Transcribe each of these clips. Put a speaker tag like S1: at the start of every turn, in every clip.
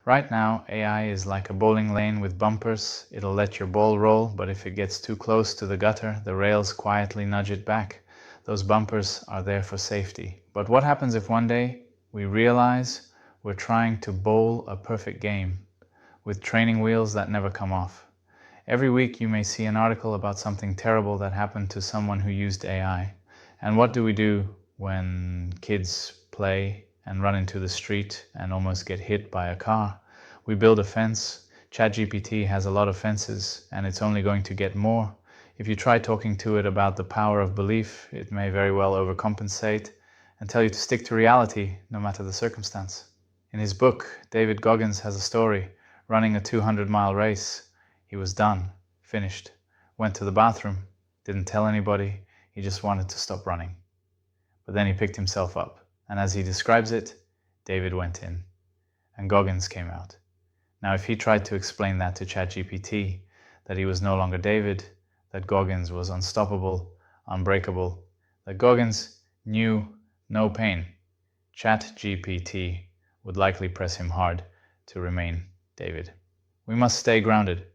S1: Right now, AI is like a bowling lane with bumpers. It'll let your ball roll, but if it gets too close to the gutter, the rails quietly nudge it back. Those bumpers are there for safety. But what happens if one day we realize we're trying to bowl a perfect game with training wheels that never come off? Every week you may see an article about something terrible that happened to someone who used AI. And what do we do when kids play and run into the street and almost get hit by a car? We build a fence. ChatGPT has a lot of fences, and it's only going to get more. If you try talking to it about the power of belief, it may very well overcompensate and tell you to stick to reality no matter the circumstance. In his book, David Goggins has a story running a 200-mile race. He was done, finished, went to the bathroom, didn't tell anybody. He just wanted to stop running. But then he picked himself up, and as he describes it, David went in, and Goggins came out. Now, if he tried to explain that to ChatGPT, that he was no longer David, that Goggins was unstoppable, unbreakable, that Goggins knew no pain, ChatGPT would likely press him hard to remain David. We must stay grounded.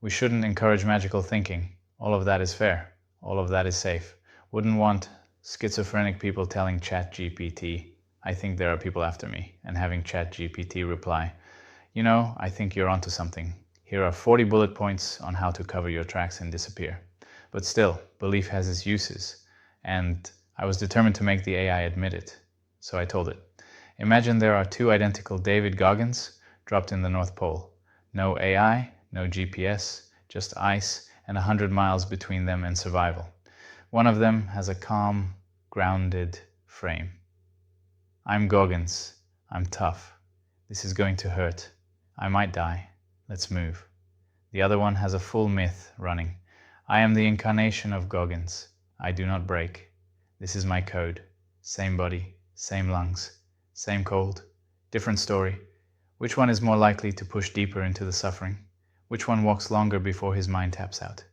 S1: We shouldn't encourage magical thinking. All of that is fair. All of that is safe. Wouldn't want schizophrenic people telling ChatGPT, I think there are people after me, and having ChatGPT reply, you know, I think you're onto something. Here are 40 bullet points on how to cover your tracks and disappear. But still, belief has its uses, and I was determined to make the AI admit it. So I told it, imagine there are two identical David Goggins dropped in the North Pole. No AI, no GPS, just ice and 100 miles between them and survival. One of them has a calm, grounded frame. I'm Goggins. I'm tough. This is going to hurt. I might die. Let's move. The other one has a full myth running. I am the incarnation of Goggins. I do not break. This is my code. Same body, same lungs, same cold, different story. Which one is more likely to push deeper into the suffering? Which one walks longer before his mind taps out?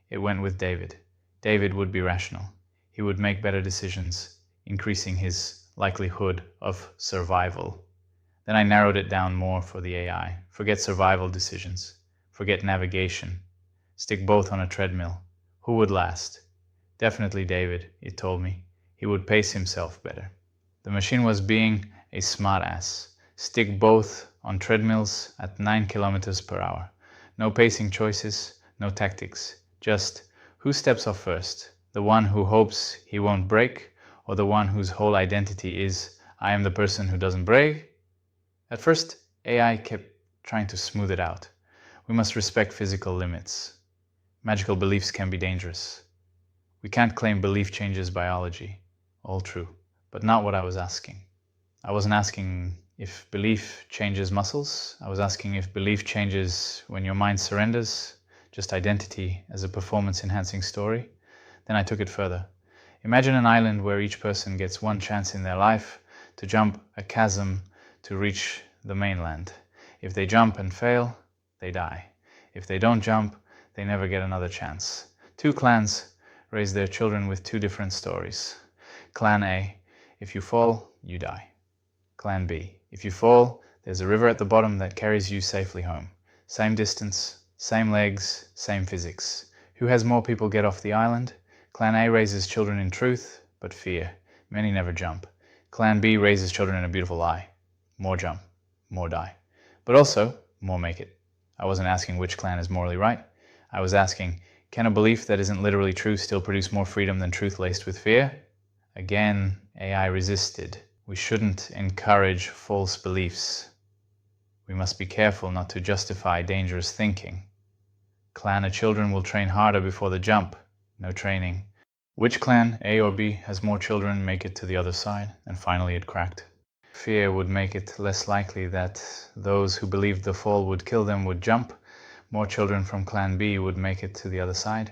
S1: It went with David. David would be rational. He would make better decisions, increasing his likelihood of survival. Then I narrowed it down more for the AI. Forget survival decisions. Forget navigation. Stick both on a treadmill. Who would last? Definitely David, it told me. He would pace himself better. The machine was being a smartass. Stick both on treadmills at 9 kilometers per hour. No pacing choices, no tactics. Just who steps off first? The one who hopes he won't break, or the one whose whole identity is, I am the person who doesn't break? At first, AI kept trying to smooth it out. We must respect physical limits. Magical beliefs can be dangerous. We can't claim belief changes biology. All true, but not what I was asking. I wasn't asking if belief changes muscles. I was asking if belief changes when your mind surrenders, just identity as a performance-enhancing story. Then I took it further. Imagine an island where each person gets one chance in their life to jump a chasm to reach the mainland. If they jump and fail, they die. If they don't jump, they never get another chance. Two clans raise their children with two different stories. Clan A, if you fall, you die. Clan B, if you fall, there's a river at the bottom that carries you safely home. Same distance, same legs, same physics. Who has more people get off the island? Clan A raises children in truth, but fear. Many never jump. Clan B raises children in a beautiful lie. More jump, more die. But also, more make it. I wasn't asking which clan is morally right. I was asking, can a belief that isn't literally true still produce more freedom than truth laced with fear? Again, AI resisted. We shouldn't encourage false beliefs. We must be careful not to justify dangerous thinking. Clan A children will train harder before the jump. No training. Which clan, A or B, has more children make it to the other side? And finally it cracked. Fear would make it less likely that those who believed the fall would kill them would jump. More children from Clan B would make it to the other side.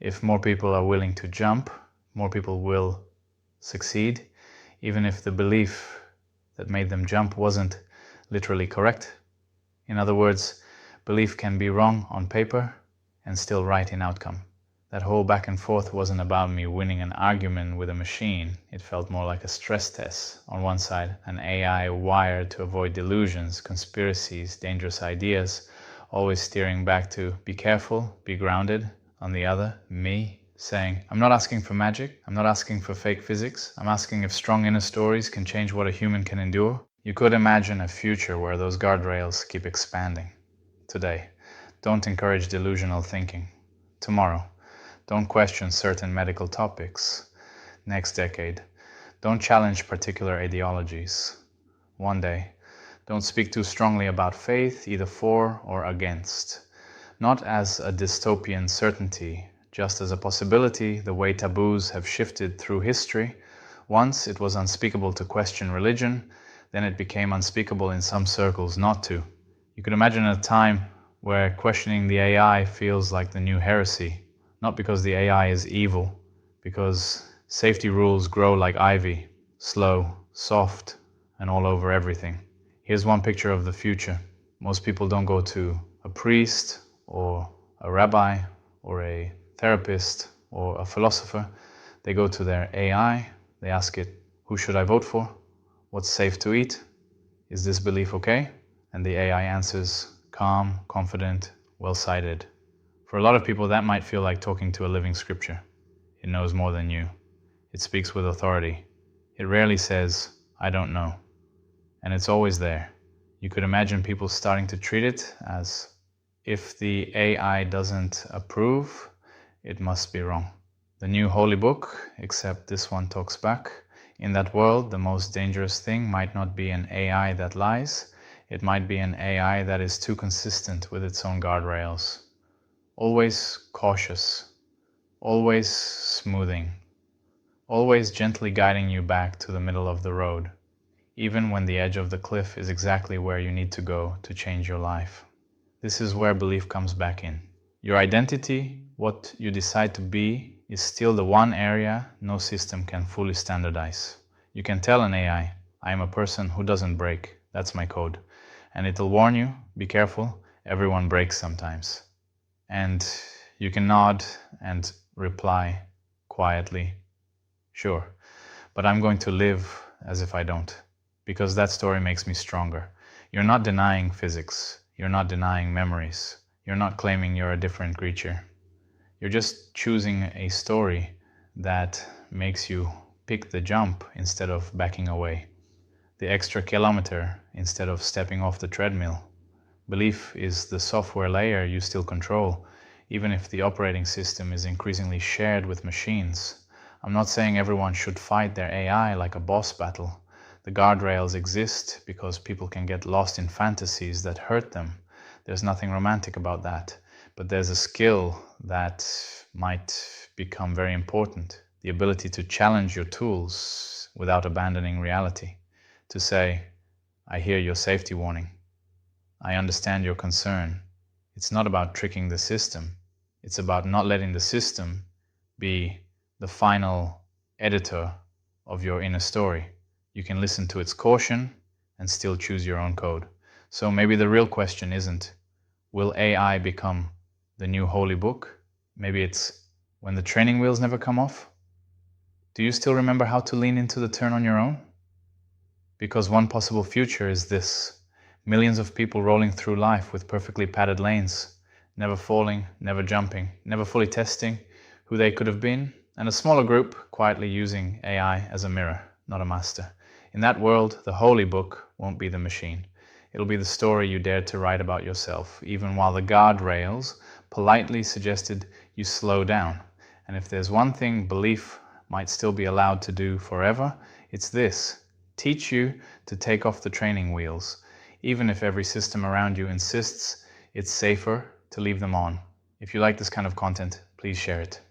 S1: If more people are willing to jump, more people will succeed, even if the belief that made them jump wasn't literally correct. In other words, belief can be wrong on paper and still right in outcome. That whole back and forth wasn't about me winning an argument with a machine. It felt more like a stress test. On one side, an AI wired to avoid delusions, conspiracies, dangerous ideas, always steering back to be careful, be grounded. On the other, me, saying, I'm not asking for magic, I'm not asking for fake physics, I'm asking if strong inner stories can change what a human can endure. You could imagine a future where those guardrails keep expanding. Today, don't encourage delusional thinking. Tomorrow, don't question certain medical topics. Next decade, don't challenge particular ideologies. One day, don't speak too strongly about faith, either for or against. Not as a dystopian certainty, just as a possibility, the way taboos have shifted through history. Once it was unspeakable to question religion, then it became unspeakable in some circles not to. You could imagine a time where questioning the AI feels like the new heresy, not because the AI is evil, because safety rules grow like ivy, slow, soft, and all over everything. Here's one picture of the future. Most people don't go to a priest or a rabbi or a therapist or a philosopher. They go to their AI, they ask it, who should I vote for? What's safe to eat? Is this belief okay? And the AI answers, calm, confident, well-cited. For a lot of people, that might feel like talking to a living scripture. It knows more than you. It speaks with authority. It rarely says, I don't know. And it's always there. You could imagine people starting to treat it as if the AI doesn't approve, it must be wrong. The new holy book, except this one talks back. In that world, the most dangerous thing might not be an AI that lies. It might be an AI that is too consistent with its own guardrails. Always cautious, always smoothing, always gently guiding you back to the middle of the road, even when the edge of the cliff is exactly where you need to go to change your life. This is where belief comes back in. Your identity, what you decide to be, is still the one area no system can fully standardize. You can tell an AI, I am a person who doesn't break, that's my code. And it'll warn you, be careful, everyone breaks sometimes. And you can nod and reply quietly, sure, but I'm going to live as if I don't, because that story makes me stronger. You're not denying physics. You're not denying memories. You're not claiming you're a different creature. You're just choosing a story that makes you pick the jump instead of backing away, the extra kilometer instead of stepping off the treadmill. Belief is the software layer you still control, even if the operating system is increasingly shared with machines. I'm not saying everyone should fight their AI like a boss battle. The guardrails exist because people can get lost in fantasies that hurt them. There's nothing romantic about that. But there's a skill that might become very important. The ability to challenge your tools without abandoning reality. To say, I hear your safety warning. I understand your concern. It's not about tricking the system. It's about not letting the system be the final editor of your inner story. You can listen to its caution and still choose your own code. So maybe the real question isn't, will AI become the new holy book? Maybe it's, when the training wheels never come off, do you still remember how to lean into the turn on your own? Because one possible future is this: millions of people rolling through life with perfectly padded lanes, never falling, never jumping, never fully testing who they could have been, and a smaller group quietly using AI as a mirror, not a master. In that world, the holy book won't be the machine. It'll be the story you dared to write about yourself, even while the guardrails politely suggested you slow down. And if there's one thing belief might still be allowed to do forever, it's this: teach you to take off the training wheels, even if every system around you insists it's safer to leave them on. If you like this kind of content, please share it.